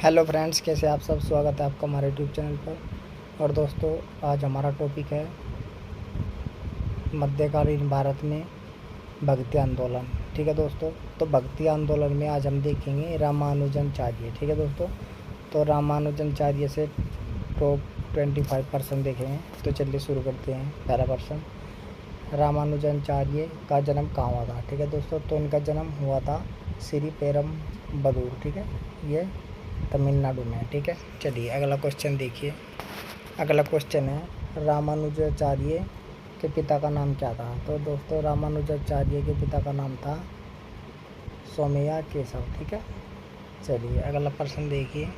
Hello friends, कैसे आप सब। स्वागत है आपका हमारे यूट्यूब चैनल पर। और दोस्तों, आज हमारा टॉपिक है मध्यकालीन भारत में भक्ति आंदोलन। ठीक है दोस्तों, तो भक्ति आंदोलन में आज हम देखेंगे रामानुजाचार्य। ठीक है दोस्तों, तो रामानुजाचार्य से टॉप 25% देखेंगे। तो चलिए शुरू करते हैं। पहला पर्सन, रामानुजाचार्य का जन्म कहाँ हुआ था। ठीक है दोस्तों, तो इनका जन्म हुआ था श्री पेरम्बदूर। ठीक है, ये तमिलनाडु में है। ठीक है, चलिए अगला क्वेश्चन देखिए। अगला क्वेश्चन है रामानुजाचार्य के पिता का नाम क्या था। तो दोस्तों, रामानुजाचार्य के पिता का नाम था सोमैया केशव। ठीक है, चलिए अगला प्रश्न देखिए।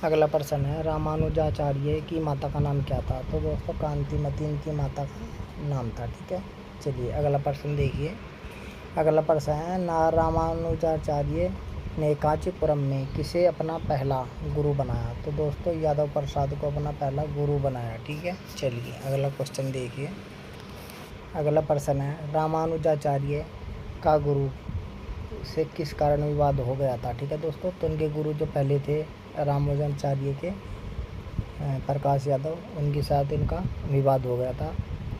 अगला प्रश्न है रामानुजाचार्य की माता का नाम क्या था। तो दोस्तों, कांतिमती इनकी माता का नाम था। ठीक है, चलिए अगला प्रश्न देखिए। अगला प्रश्न है रामानुजाचार्य ने कांचीपुरम में किसे अपना पहला गुरु बनाया। तो दोस्तों, यादव प्रसाद को अपना पहला गुरु बनाया। ठीक है, चलिए अगला क्वेश्चन देखिए। अगला प्रश्न है रामानुजाचार्य का गुरु से किस कारण विवाद हो गया था। ठीक है दोस्तों, तो उनके गुरु जो पहले थे रामानुजाचार्य के प्रकाश यादव, उनके साथ इनका विवाद हो गया था।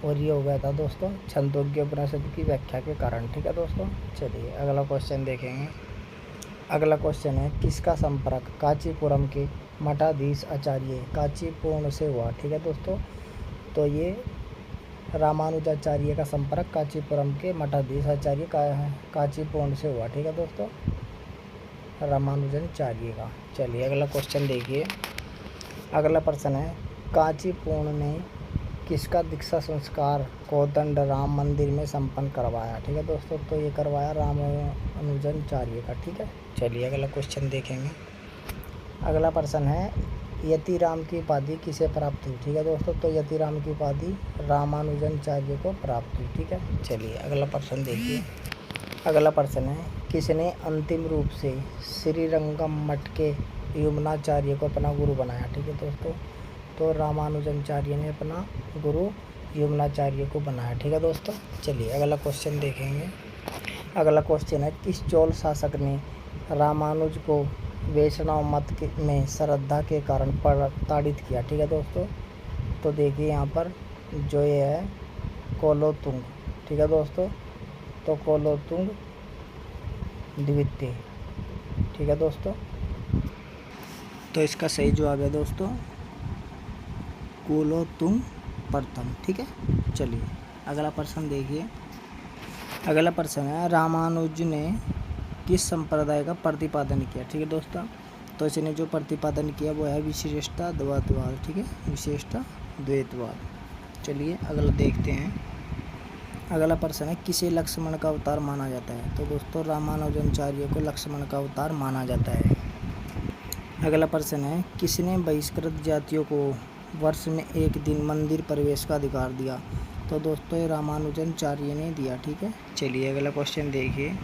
और ये हो गया था दोस्तों छंदोग्य उपनिषद की व्याख्या के कारण। ठीक है दोस्तों, चलिए अगला क्वेश्चन देखेंगे। अगला क्वेश्चन है किसका संपर्क कांचीपुरम के मठाधीश आचार्य कांचीपुरम से हुआ। ठीक है दोस्तों, तो ये रामानुजाचार्य का संपर्क कांचीपुरम के मठाधीश आचार्य कांचीपुरम से हुआ। ठीक है दोस्तों, रामानुजाचार्य का। चलिए अगला क्वेश्चन देखिए। अगला प्रश्न है कांचीपुरम ने किसका दीक्षा संस्कार कोदंड राम मंदिर में संपन्न करवाया। ठीक है दोस्तों, तो ये करवाया रामानुजाचार्य का। ठीक है, चलिए अगला क्वेश्चन देखेंगे। अगला प्रश्न है यतिराम की उपाधि किसे प्राप्त हुई। ठीक है दोस्तों, तो यतिराम की उपाधि रामानुजाचार्य को प्राप्त हुई। ठीक है, चलिए अगला प्रश्न देखिए। अगला प्रश्न है किसने अंतिम रूप से श्रीरंगम मठ के यमुनाचार्य को अपना गुरु बनाया। ठीक है दोस्तों, तो रामानुजाचार्य ने अपना गुरु यमुनाचार्य को बनाया। ठीक है दोस्तों, चलिए अगला क्वेश्चन देखेंगे। अगला क्वेश्चन है किस चोल शासक ने रामानुज को वैष्णव मत में श्रद्धा के कारण प्रताड़ित किया। ठीक है दोस्तों, तो देखिए यहाँ पर जो ये है कोलोतुंग। ठीक है दोस्तों, तो कोलोतुंग द्वितीय। ठीक है दोस्तों, तो इसका सही जवाब है दोस्तों कोलोतुंग प्रथम। ठीक है, चलिए अगला प्रश्न देखिए। अगला प्रश्न है रामानुज ने किस संप्रदाय का प्रतिपादन किया। ठीक है दोस्तों, तो इसने जो प्रतिपादन किया वो है विशिष्टा द्वैतवाद। ठीक है, विशिष्टा द्वैतवाद। चलिए अगला देखते हैं। अगला प्रश्न है किसे लक्ष्मण का अवतार माना जाता है। तो दोस्तों, रामानुजाचार्य को लक्ष्मण का अवतार माना जाता है। अगला प्रश्न है किसने बहिष्कृत जातियों को वर्ष में एक दिन मंदिर प्रवेश का अधिकार दिया। तो दोस्तों, ये रामानुजाचार्य ने दिया। ठीक है, चलिए अगला क्वेश्चन देखिए।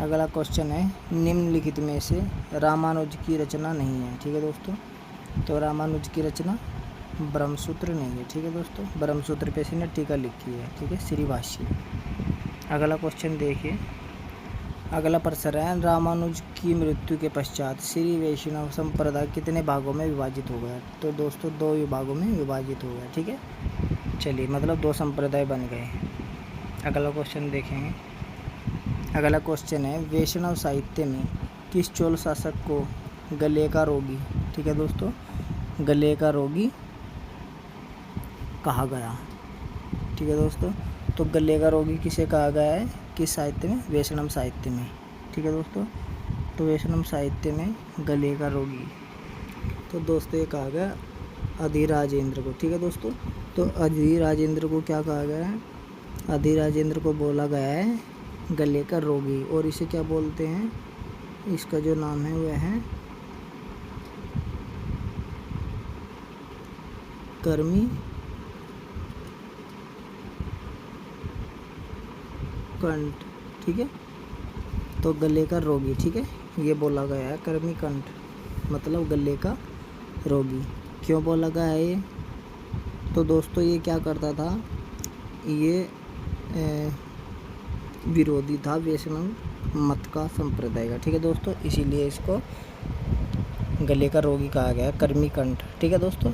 अगला क्वेश्चन है निम्नलिखित में से रामानुज की रचना नहीं है। ठीक है दोस्तों, तो रामानुज की रचना ब्रह्मसूत्र नहीं है। ठीक है दोस्तों, ब्रह्मसूत्र पे इसने टीका लिखी है। ठीक है, श्री भाष्य। अगला क्वेश्चन देखिए। अगला प्रश्न है रामानुज की मृत्यु के पश्चात श्री वैष्णव संप्रदाय कितने भागों में विभाजित हो गया। तो दोस्तों, 2 विभागों में विभाजित हो गया। ठीक है, चलिए मतलब 2 संप्रदाय बन गए। अगला क्वेश्चन देखेंगे। अगला क्वेश्चन है वैष्णव साहित्य में किस चोल शासक को गले का रोगी। ठीक है दोस्तों, गले का रोगी कहा गया। ठीक है दोस्तों, तो गले का रोगी किसे कहा गया है, किस साहित्य में, वैष्णव साहित्य में। ठीक है दोस्तों, तो वैष्णव साहित्य में गले का रोगी, तो दोस्तों ये कहा गया अधिराजेंद्र को। ठीक है दोस्तों, तो अधिराजेंद्र को क्या कहा गया है, अधिराजेंद्र को बोला गया है गले का रोगी। और इसे क्या बोलते हैं, इसका जो नाम है वह है कर्मी कंठ। ठीक है, तो गले का रोगी। ठीक है, ये बोला गया है कर्मी कंठ, मतलब गले का रोगी। क्यों बोला गया है ये, तो दोस्तों ये क्या करता था, ये विरोधी था वैष्णव मत का संप्रदाय का। ठीक है दोस्तों, इसीलिए इसको गले का रोगी कहा गया है, कर्मी कंठ। ठीक है दोस्तों,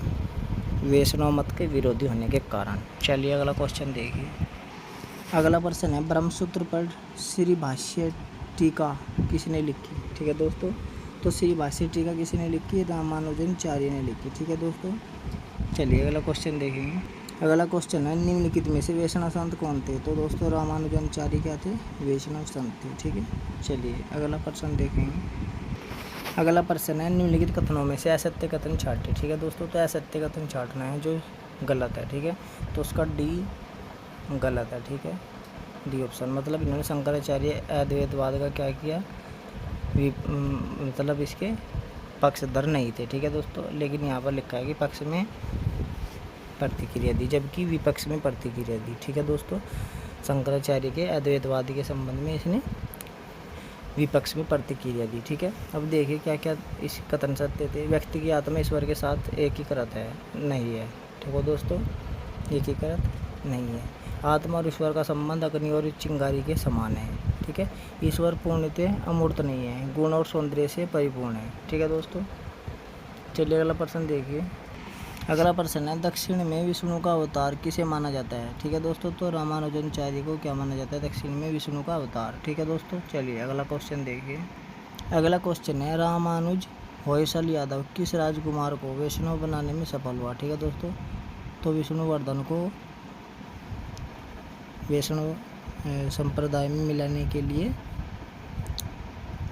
वैष्णव मत के विरोधी होने के कारण। चलिए अगला क्वेश्चन देखिए। अगला प्रश्न है, ब्रह्मसूत्र पर श्री भाष्य टीका किसने लिखी? ठीक है दोस्तों, तो श्री भाष्य टीका किसने लिखी? रामानुजाचार्य ने लिखी। ठीक है दोस्तों, चलिए अगला क्वेश्चन देखेंगे। अगला क्वेश्चन है, निम्नलिखित में से वैष्णव संत कौन थे? तो दोस्तों रामानुजाचार्य क्या थे? वैष्णव संत थे। ठीक है, चलिए अगला प्रश्न देखेंगे। अगला प्रश्न है, निम्नलिखित कथनों में से असत्य कथन छांटे। ठीक है दोस्तों, तो असत्य कथन छांटना है जो गलत है। ठीक है, तो उसका डी गलत है। ठीक है, डी ऑप्शन। मतलब इन्होंने शंकराचार्य अद्वैतवाद का क्या किया, मतलब इसके पक्षधर नहीं थे। ठीक है दोस्तों, लेकिन यहाँ पर लिखा है कि पक्ष में प्रतिक्रिया दी, जबकि विपक्ष में प्रतिक्रिया दी। ठीक है दोस्तों, शंकराचार्य के अद्वैतवादी के संबंध में इसने विपक्ष में प्रतिक्रिया दी। ठीक है, अब देखिए क्या क्या इस कथन सत्य थे। व्यक्ति की आत्मा ईश्वर के साथ एकीकृत है, नहीं है। ठीक है दोस्तों, एकीकृत नहीं है। आत्मा और ईश्वर का संबंध अग्नि और चिंगारी के समान है। ठीक है, ईश्वर पूर्णतः अमूर्त नहीं है, गुण और सौंदर्य से परिपूर्ण है। ठीक है दोस्तों, चलिए अगला प्रश्न देखिए। अगला प्रश्न है, दक्षिण में विष्णु का अवतार किसे माना जाता है? ठीक है दोस्तों, तो रामानुजाचार्य को क्या माना जाता है? दक्षिण में विष्णु का अवतार। ठीक है दोस्तों, चलिए अगला क्वेश्चन देखिए। अगला क्वेश्चन है, रामानुज होयसल यादव किस राजकुमार को वैष्णव बनाने में सफल हुआ? ठीक है दोस्तों, तो विष्णुवर्धन को वैष्णव संप्रदाय में मिलाने के लिए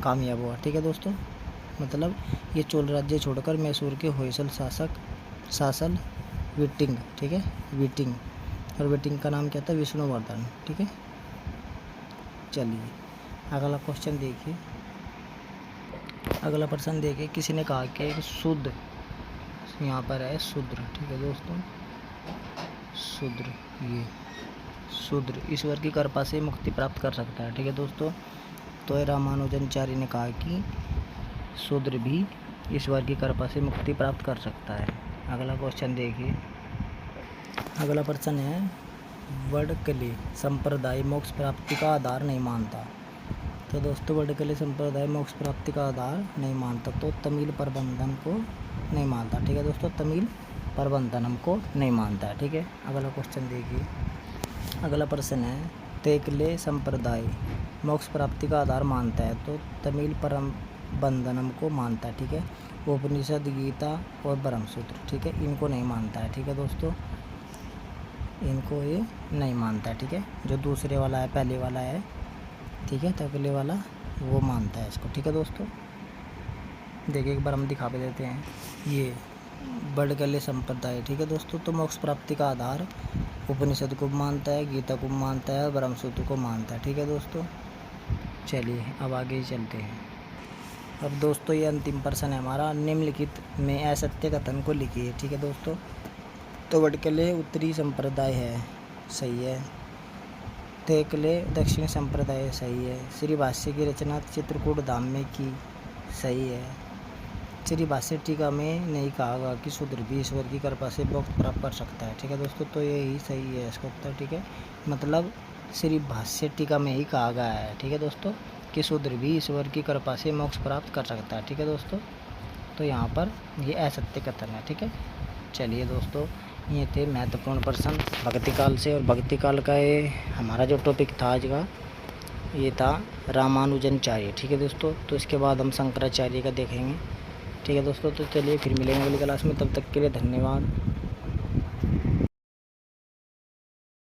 कामयाब हुआ। ठीक है दोस्तों, मतलब ये चोल राज्य छोड़कर मैसूर के होयसल शासक विटिंग। ठीक है, विटिंग, और विटिंग का नाम क्या था? विष्णुवर्धन। ठीक है, चलिए अगला क्वेश्चन देखिए। अगला प्रश्न देखिए, किसी ने कहा कि शुद्ध, यहाँ पर है शूद्र। ठीक है दोस्तों, शूद्र, ये शूद्र ईश्वर की कृपा से मुक्ति प्राप्त कर सकता है। ठीक है दोस्तों, तो रामानुजाचार्य ने कहा कि शूद्र भी ईश्वर की कृपा से मुक्ति प्राप्त कर सकता है। अगला क्वेश्चन देखिए। अगला प्रश्न है, वडकली संप्रदाय मोक्ष प्राप्ति का आधार नहीं मानता। तो दोस्तों वडकली संप्रदाय मोक्ष प्राप्ति का आधार नहीं मानता, तो तमिल प्रबंधन को नहीं मानता। ठीक है दोस्तों, तमिल प्रबंधनम को नहीं मानता है। ठीक है, अगला क्वेश्चन देखिए। अगला प्रश्न है, तेकले संप्रदाय मोक्ष प्राप्ति का आधार मानता है, तो तमिल प्रबंधनम को मानता है। ठीक है, उपनिषद, गीता और ब्रह्मसूत्र। ठीक है, इनको नहीं मानता है। ठीक है दोस्तों, इनको ये नहीं मानता है। ठीक है, जो दूसरे वाला है, पहले वाला है, ठीक है, तकले वाला, वो मानता है इसको। ठीक है दोस्तों, देखिए एक बार हम दिखा भी देते हैं। ये वडकली संप्रदाय। ठीक है दोस्तों, तो मोक्ष प्राप्ति का आधार उपनिषद को मानता है, गीता को मानता है, ब्रह्मसूत्र को मानता है। ठीक है दोस्तों, चलिए अब आगे चलते हैं। अब दोस्तों ये अंतिम प्रश्न है हमारा, निम्नलिखित में असत्य कथन को लिखिए। ठीक है दोस्तों, तो वडकले उत्तरी संप्रदाय है, सही है। तेकले दक्षिणी संप्रदाय, सही है। श्री भाष्य की रचना चित्रकूट धाम में की, सही है। श्री भाष्य टीका में नहीं कहा गया कि शूद्र भी ईश्वर की कृपा से मोक्ष प्राप्त कर सकता है। ठीक है दोस्तों, तो यही सही है इसका उत्तर। ठीक है, मतलब श्री भाष्य टीका में ही कहा गया है, ठीक है दोस्तों, कि शूद्र भी ईश्वर की कृपा से मोक्ष प्राप्त कर सकता है। ठीक है दोस्तों, तो यहाँ पर ये असत्य कथन है। ठीक है, चलिए दोस्तों, ये थे महत्वपूर्ण प्रश्न भक्ति काल से। और भक्ति काल का ये हमारा जो टॉपिक था आज का, ये था रामानुजाचार्य। ठीक है दोस्तों, तो इसके बाद हम शंकराचार्य का देखेंगे। ठीक है दोस्तों, तो चलिए फिर मिलेंगे अगली क्लास में, तब तक के लिए धन्यवाद।